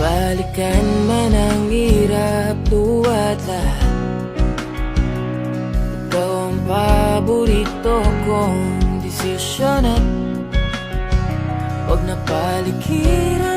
Balikan man ang hirap, luwa't lahat, ikaw ang paborito kong desisyon. At huwag na palikiran